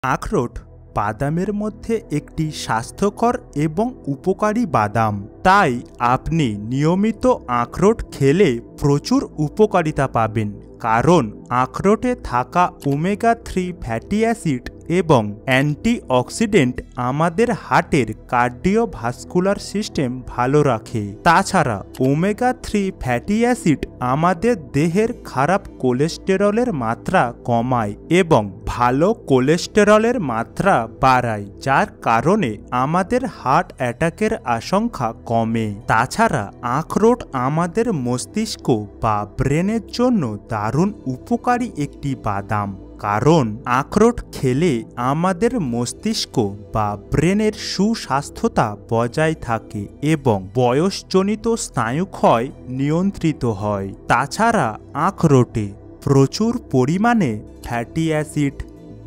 আখরোট বাদামের মধ্যে একটি স্বাস্থ্যকর এবং উপকারী বাদাম। তাই আপনি নিয়মিত আখরোট খেলে প্রচুর উপকারিতা পাবেন, কারণ আখরোটে থাকা ওমেগা-3 ফ্যাটি অ্যাসিড এবং অ্যান্টিঅক্সিডেন্ট আমাদের হার্টের কার্ডিওভাস্কুলার সিস্টেম ভালো রাখে। তাছাড়া ওমেগা-3 ফ্যাটি অ্যাসিড আমাদের দেহের খারাপ কোলেস্টেরলের মাত্রা কমায় এবং ভালো কোলেস্টেরলের মাত্রা বাড়ায়, যার কারণে আমাদের হার্ট অ্যাটাকের আশঙ্কা কমে। তাছাড়া আখরোট আমাদের মস্তিষ্ক বা ব্রেনের জন্য দারুণ উপকারী একটি বাদাম, কারণ আখরোট খেলে আমাদের মস্তিষ্ক বা ব্রেনের সুস্বাস্থ্যতা বজায় থাকে এবং বয়সজনিত স্নায়ুক্ষয় নিয়ন্ত্রিত হয়। তাছাড়া আখরোটে প্রচুর পরিমাণে ফ্যাটি অ্যাসিড,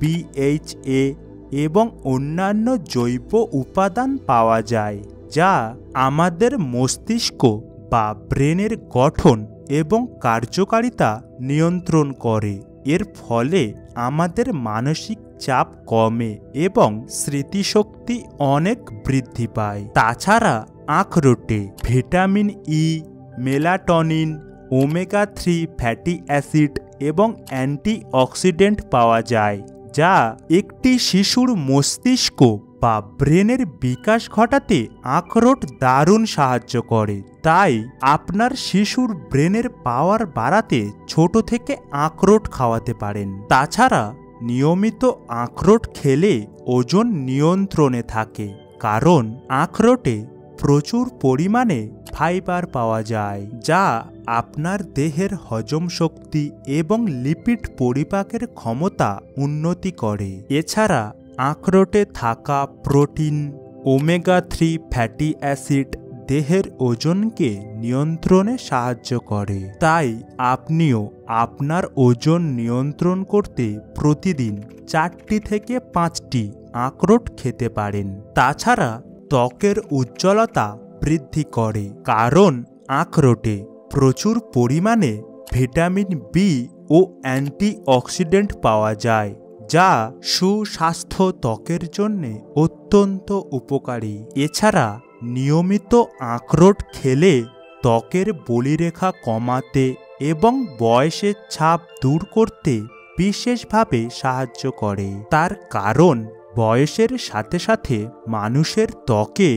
BHA এবং অন্যান্য জৈব উপাদান পাওয়া যায়, যা আমাদের মস্তিষ্ক বা ব্রেনের গঠন এবং কার্যকারিতা নিয়ন্ত্রণ করে। এর ফলে আমাদের মানসিক চাপ কমে এবং স্মৃতিশক্তি অনেক বৃদ্ধি পায়। তাছাড়া আখরোটে vitamin E, melatonin, omega fatty acid এবং অ্যান্টিঅক্সিডেন্ট পাওয়া যায়, যা একটি শিশুর মস্তিষ্ক বা ব্রেনের বিকাশ ঘটাতে আখরোট দারুণ সাহায্য করে। তাই আপনার শিশুর ব্রেনের পাওয়ার বাড়াতে ছোট থেকে আখরোট খাওয়াতে পারেন। তাছাড়া নিয়মিত আখরোট খেলে ওজন নিয়ন্ত্রণে থাকে, কারণ আখরোটে প্রচুর পরিমাণে ফাইবার পাওয়া যায়, যা আপনার দেহের হজম শক্তি এবং লিপিড পরিপাকের ক্ষমতা উন্নতি করে। এছাড়া আখরোটে থাকা প্রোটিন, ওমেগা-3 ফ্যাটি অ্যাসিড দেহের ওজনকে নিয়ন্ত্রণে সাহায্য করে। তাই আপনিও আপনার ওজন নিয়ন্ত্রণ করতে প্রতিদিন 4টি থেকে 5টি আখরোট খেতে পারেন। তাছাড়া ত্বকের উজ্জ্বলতা বৃদ্ধি করে, কারণ আখরোটে প্রচুর পরিমাণে ভিটামিন বি ও অ্যান্টিঅক্সিডেন্ট পাওয়া যায়, যা সুস্বাস্থ্য ত্বকের জন্য অত্যন্ত উপকারী। এছাড়া নিয়মিত আখরোট খেলে ত্বকের বলিরেখা কমাতে এবং বয়সের ছাপ দূর করতে বিশেষভাবে সাহায্য করে। তার কারণ বয়সের সাথে সাথে মানুষের ত্বকে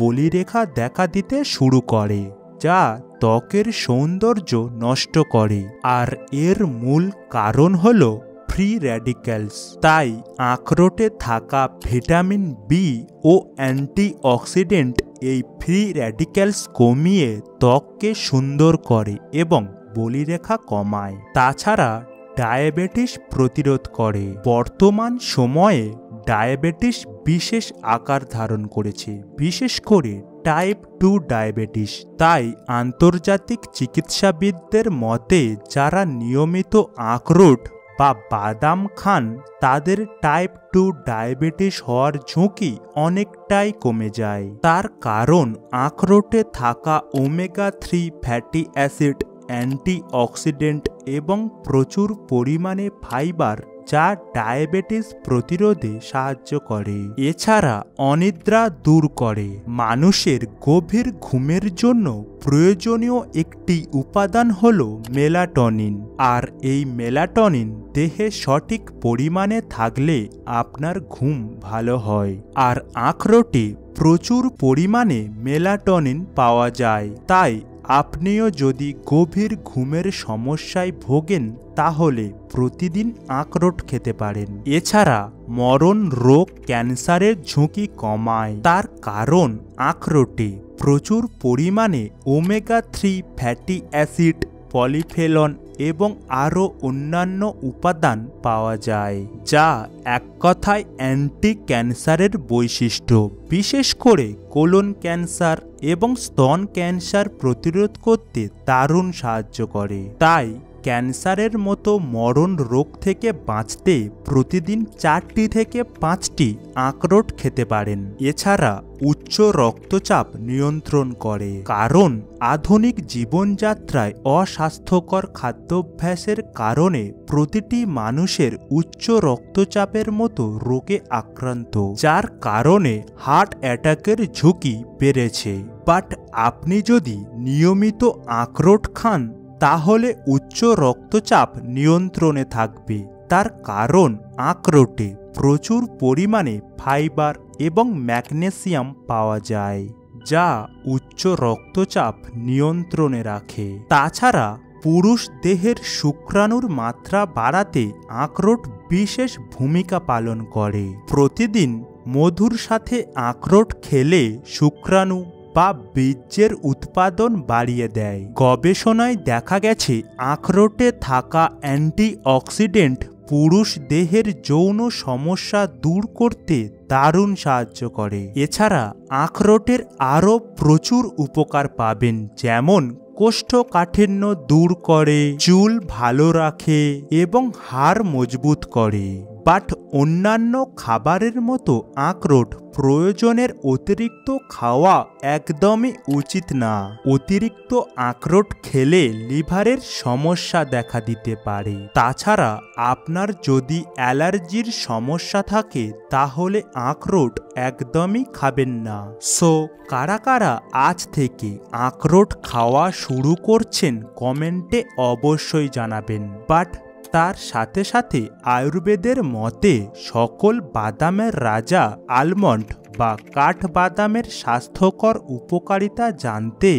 বলিরেখা দেখা দিতে শুরু করে, যা ত্বকের সৌন্দর্য নষ্ট করে। আর এর মূল কারণ হল ফ্রি র্যাডিক্যালস। তাই আখরোটে থাকা ভিটামিন বি ও অ্যান্টিঅক্সিডেন্ট এই ফ্রি র্যাডিক্যালস কমিয়ে ত্বককে সুন্দর করে এবং বলিরেখা কমায়। তাছাড়া ডায়াবেটিস প্রতিরোধ করে। বর্তমান সময়ে ডায়াবেটিস বিশেষ আকার ধারণ করেছে, বিশেষ করে টাইপ 2 ডায়াবেটিস। তাই আন্তর্জাতিক চিকিৎসাবিদদের মতে যারা নিয়মিত আখরোট বা বাদাম খান তাদের টাইপ 2 ডায়াবেটিস হওয়ার ঝুঁকি অনেকটাই কমে যায়। তার কারণ আখরোটে থাকা ওমেগা-3 ফ্যাটি অ্যাসিড, অ্যান্টিঅক্সিডেন্ট এবং প্রচুর পরিমাণে ফাইবার, যা ডায়াবেটিস প্রতিরোধে সাহায্য করে। এছাড়া অনিদ্রা দূর করে। মানুষের গভীর ঘুমের জন্য প্রয়োজনীয় একটি উপাদান হল মেলাটনিন, আর এই মেলাটনিন দেহে সঠিক পরিমাণে থাকলে আপনার ঘুম ভালো হয়। আর আখরোটে প্রচুর পরিমাণে মেলাটনিন পাওয়া যায়। তাই আপনিও যদি গভীর ঘুমের সমস্যায় ভোগেন তাহলে প্রতিদিন আখরোট খেতে পারেন। এছাড়া মরণ রোগ, ক্যান্সারের ঝুঁকি কমায়। তার কারণ আখরোটে প্রচুর পরিমাণে ওমেগা-3 ফ্যাটি অ্যাসিড, পলিফেনল এবং আরও অন্যান্য উপাদান পাওয়া যায়, যা এক কথায় অ্যান্টি ক্যান্সারের বৈশিষ্ট্য। বিশেষ করে কোলন ক্যান্সার এবং স্তন ক্যান্সার প্রতিরোধ করতে দারুণ সাহায্য করে। তাই ক্যান্সারের মতো মরণ রোগ থেকে বাঁচতে প্রতিদিন 4টি থেকে 5টি আখরোট খেতে পারেন। এছাড়া উচ্চ রক্তচাপ নিয়ন্ত্রণ করে, কারণ আধুনিক জীবনযাত্রায় অস্বাস্থ্যকর খাদ্যাভ্যাসের কারণে প্রতিটি মানুষের উচ্চ রক্তচাপের মতো রোগে আক্রান্ত, যার কারণে হার্ট অ্যাটাকের ঝুঁকি বেড়েছে। বাট আপনি যদি নিয়মিত আখরোট খান তাহলে উচ্চ রক্তচাপ নিয়ন্ত্রণে থাকবে, তার কারণ আখরোটে প্রচুর পরিমাণে ফাইবার এবং ম্যাগনেসিয়াম পাওয়া যায়, যা উচ্চ রক্তচাপ নিয়ন্ত্রণে রাখে। তাছাড়া পুরুষ দেহের শুক্রাণুর মাত্রা বাড়াতে আখরোট বিশেষ ভূমিকা পালন করে। প্রতিদিন মধুর সাথে আখরোট খেলে শুক্রাণু বা বীর্যের উৎপাদন বাড়িয়ে দেয়। গবেষণায় দেখা গেছে আখরোটে থাকা অ্যান্টিঅক্সিডেন্ট পুরুষ দেহের যৌন সমস্যা দূর করতে দারুণ সাহায্য করে। এছাড়া আখরোটের আরও প্রচুর উপকার পাবেন, যেমন কোষ্ঠকাঠিন্য দূর করে, চুল ভালো রাখে এবং হাড় মজবুত করে। বাট অন্যান্য খাবারের মতো আখরোট প্রয়োজনের অতিরিক্ত খাওয়া একদমই উচিত না। অতিরিক্ত আখরোট খেলে লিভারের সমস্যা দেখা দিতে পারে। তাছাড়া আপনার যদি অ্যালার্জির সমস্যা থাকে তাহলে আখরোট একদমই খাবেন না। সো কারা কারা আজ থেকে আখরোট খাওয়া শুরু করছেন কমেন্টে অবশ্যই জানাবেন। বাট তার সাথে সাথে আয়ুর্বেদের মতে সকল বাদামের রাজা আলমন্ড বা কাঠবাদামের স্বাস্থ্যকর উপকারিতা জানতে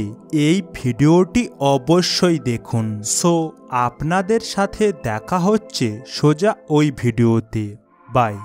এই ভিডিওটি অবশ্যই দেখুন। সো আপনাদের সাথে দেখা হচ্ছে সোজা ওই ভিডিওতে। বাই।